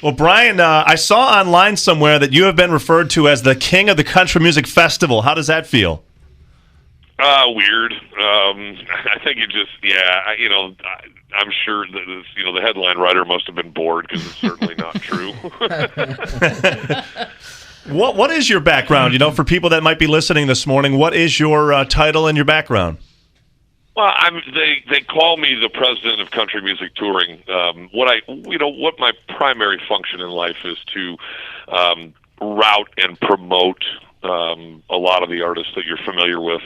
Well, Brian, I saw online somewhere that you have been referred to as the king of the country music festival. How does that feel? Weird. I think it just, I'm sure that the headline writer must have been bored because it's certainly not true. What is your background? For people that might be listening this morning, what is your title and your background? Well, they call me the president of country music touring. What my primary function in life is to route and promote a lot of the artists that you're familiar with,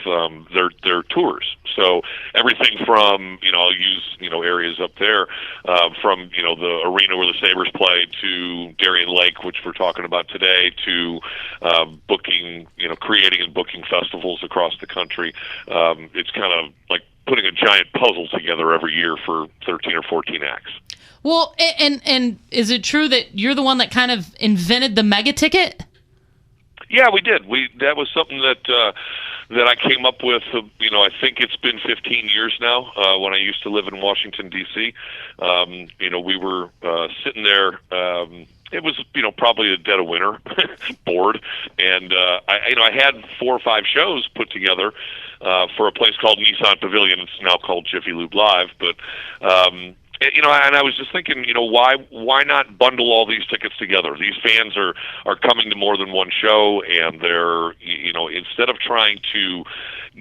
their tours. So everything from, I'll use, areas up there, from, the arena where the Sabres play to Darien Lake, which we're talking about today, to booking, creating and booking festivals across the country. It's kind of like putting a giant puzzle together every year for 13 or 14 acts. Well, and is it true that you're the one that kind of invented the Megaticket? Yeah, we did. That was something that I came up with. I think it's been 15 years now. When I used to live in Washington D.C., we were sitting there. It was probably the dead of winter, bored, and I had 4 or 5 shows put together for a place called Nissan Pavilion. It's now called Jiffy Lube Live, but. And I was just thinking, why not bundle all these tickets together? These fans are coming to more than one show, and they're, instead of trying to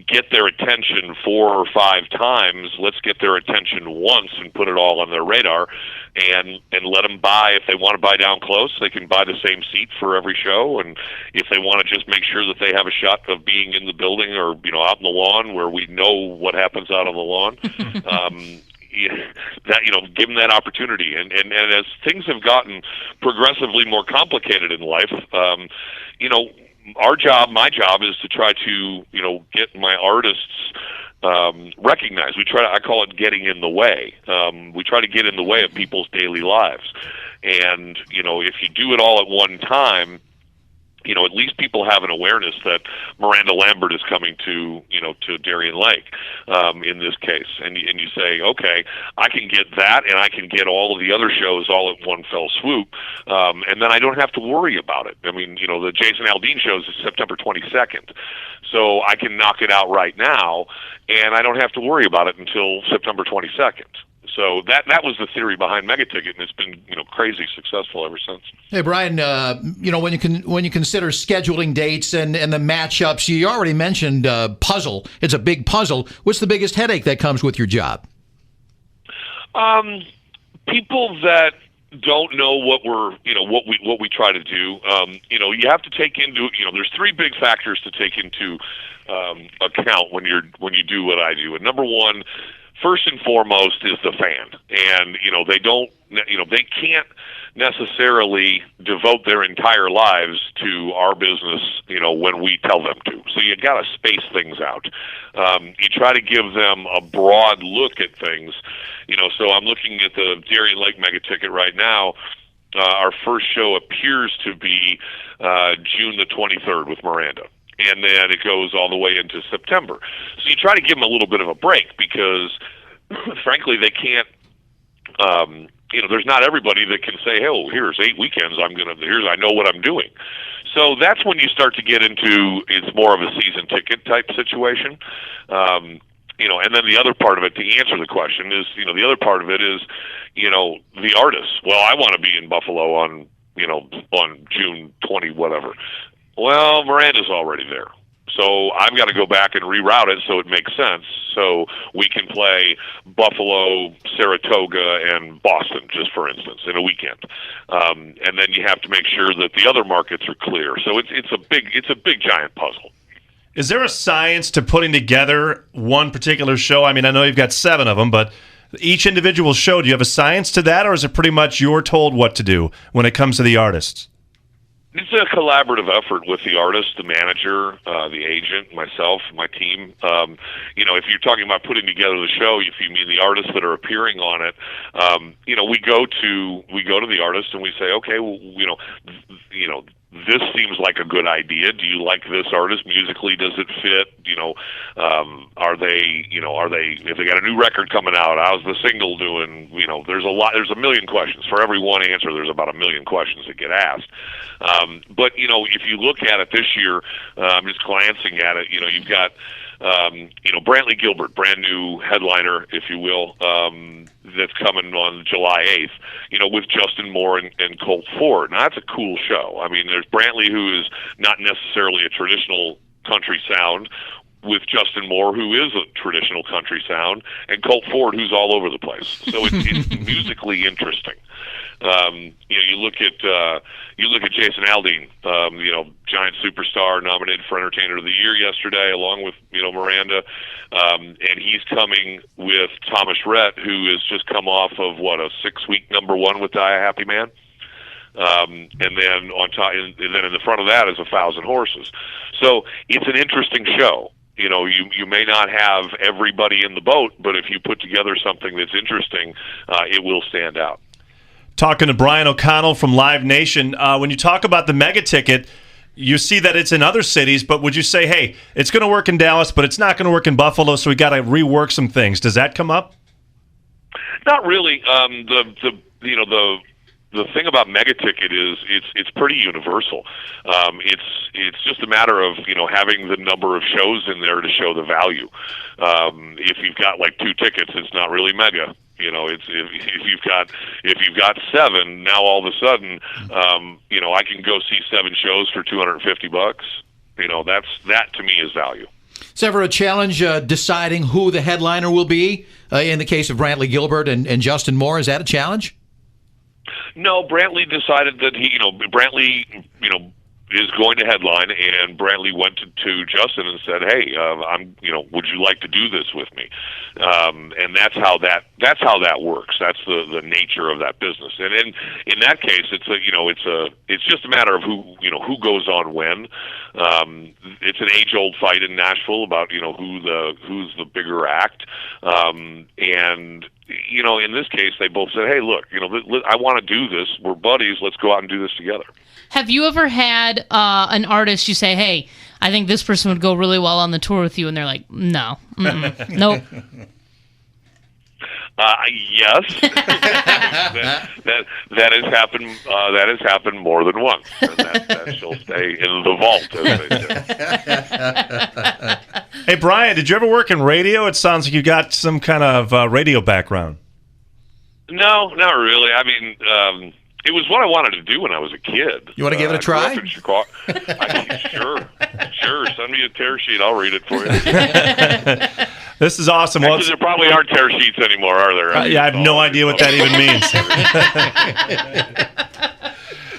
get their attention 4 or 5 times, let's get their attention once and put it all on their radar, and let them buy. If they want to buy down close, they can buy the same seat for every show, and if they want to just make sure that they have a shot of being in the building or, out in the lawn where we know what happens out on the lawn, give them that opportunity, and as things have gotten progressively more complicated in life, my job is to try to get my artists recognized. I call it getting in the way. We try to get in the way of people's daily lives, and if you do it all at one time, at least people have an awareness that Miranda Lambert is coming to Darien Lake, in this case. And you say, okay, I can get that, and I can get all of the other shows all at one fell swoop, and then I don't have to worry about it. I mean, the Jason Aldean shows is September 22nd, so I can knock it out right now, and I don't have to worry about it until September 22nd. So that was the theory behind Megaticket, and it's been crazy successful ever since. Hey Brian, when you consider scheduling dates and the matchups, you already mentioned puzzle. It's a big puzzle. What's the biggest headache that comes with your job? People that don't know what what we try to do. You have to take into there's 3 big factors to take into account when you do what I do. And number one, first and foremost, is the fan, and they can't necessarily devote their entire lives to our business, when we tell them to. So you got to space things out. You try to give them a broad look at things. So I'm looking at the Darien Lake Megaticket right now. Our first show appears to be June the 23rd with Miranda. And then it goes all the way into September. So you try to give them a little bit of a break because, frankly, they can't. There's not everybody that can say, "Oh, here's 8 weekends. I know what I'm doing." So that's when you start to get into it's more of a season ticket type situation. And then the other part of it, to answer the question, is the other part of it is the artists. Well, I want to be in Buffalo on June 20 whatever. Well, Miranda's already there. So I've got to go back and reroute it so it makes sense. So we can play Buffalo, Saratoga, and Boston, just for instance, in a weekend. And then you have to make sure that the other markets are clear. So it's a big giant puzzle. Is there a science to putting together one particular show? I mean, I know you've got 7 of them, but each individual show, do you have a science to that, or is it pretty much you're told what to do when it comes to the artists? It's a collaborative effort with the artist, the manager, the agent, myself, my team. If you're talking about putting together the show, if you mean the artists that are appearing on it, we go to the artist and we say, okay, well, this seems like a good idea. Do you like this artist musically? Does it fit? Are they, if they got a new record coming out, how's the single doing? There's a million questions. For every one answer, there's about a million questions that get asked. But if you look at it this year, I'm just glancing at it, you've got, Brantley Gilbert, brand new headliner, if you will, that's coming on July 8th, with Justin Moore and Colt Ford. Now, that's a cool show. I mean, there's Brantley, who is not necessarily a traditional country sound, with Justin Moore, who is a traditional country sound, and Colt Ford, who's all over the place. So it's musically interesting. You look at Jason Aldean, giant superstar, nominated for Entertainer of the Year yesterday, along with Miranda, and he's coming with Thomas Rhett, who has just come off of a 6-week #1 with Die a Happy Man. And then on top, and then in the front of that is 1,000 Horses. So it's an interesting show. You may not have everybody in the boat, but if you put together something that's interesting, it will stand out. Talking to Brian O'Connell from Live Nation, when you talk about the Megaticket, you see that it's in other cities, but would you say, hey, it's going to work in Dallas, but it's not going to work in Buffalo, so we got to rework some things? Does that come up? Not really. The thing about Megaticket is it's pretty universal. It's just a matter of having the number of shows in there to show the value. If you've got like 2 tickets, it's not really mega. If you've got 7, now all of a sudden, I can go see 7 shows for $250. That to me is value. Is ever a challenge deciding who the headliner will be? In the case of Brantley Gilbert and Justin Moore, is that a challenge? No, Brantley decided that Brantley, is going to headline, and Brantley went to Justin and said, "Hey, would you like to do this with me?" And that's how that works. That's the nature of that business. And in that case, it's just a matter of who goes on when. It's an age-old fight in Nashville about who's the bigger act, and in this case, they both said, "Hey, look, I want to do this. We're buddies. Let's go out and do this together." Have you ever had an artist you say, hey, I think this person would go really well on the tour with you, and they're like, no, nope. Yes, that has happened. That has happened more than once, and that shall stay in the vault, as they say. Hey, Brian, did you ever work in radio? It sounds like you got some kind of radio background. No, not really. I mean, it was what I wanted to do when I was a kid. You want to give it a try? Sure. Send me a tear sheet. I'll read it for you. This is awesome. Actually, there probably aren't tear sheets anymore, are there? I have no idea what that even means.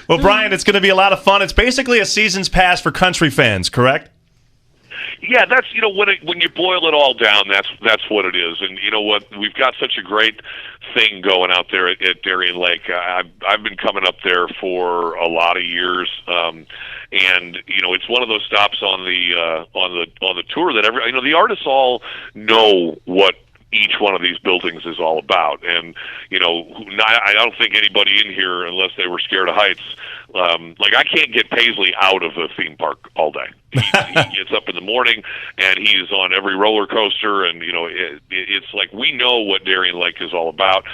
Well, Brian, it's going to be a lot of fun. It's basically a season's pass for country fans, correct? Yeah, that's when you boil it all down, that's what it is. And you know what? We've got such a great thing going out there at Darien Lake. I've been coming up there for a lot of years, and it's one of those stops on the tour that the artists all know what each one of these buildings is all about. And I don't think anybody in here, unless they were scared of heights, I can't get Paisley out of the theme park all day. He gets up in the morning and he's on every roller coaster, and it's like we know what Darien Lake is all about.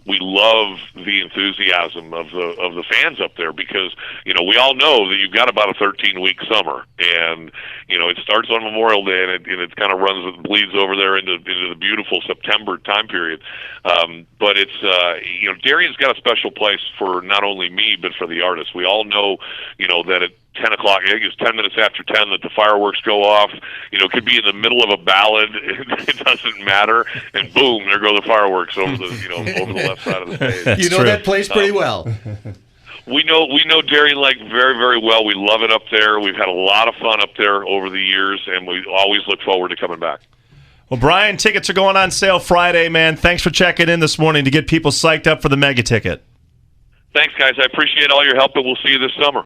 We love the enthusiasm of the fans up there, because we all know that you've got about a 13-week summer, and it starts on Memorial Day, and it kind of bleeds over there into the beautiful September time period. But it's Darien's got a special place for not only me but for the artists. We all know that at 10 o'clock, I think it's 10 minutes after 10 that the fireworks go off. It could be in the middle of a ballad. It doesn't matter. And boom, there go the fireworks over the over the left side of the stage. That place pretty well. We know Darien Lake very, very well. We love it up there. We've had a lot of fun up there over the years, and we always look forward to coming back. Well, Brian, tickets are going on sale Friday, man. Thanks for checking in this morning to get people psyched up for the Megaticket. Thanks, guys. I appreciate all your help, and we'll see you this summer.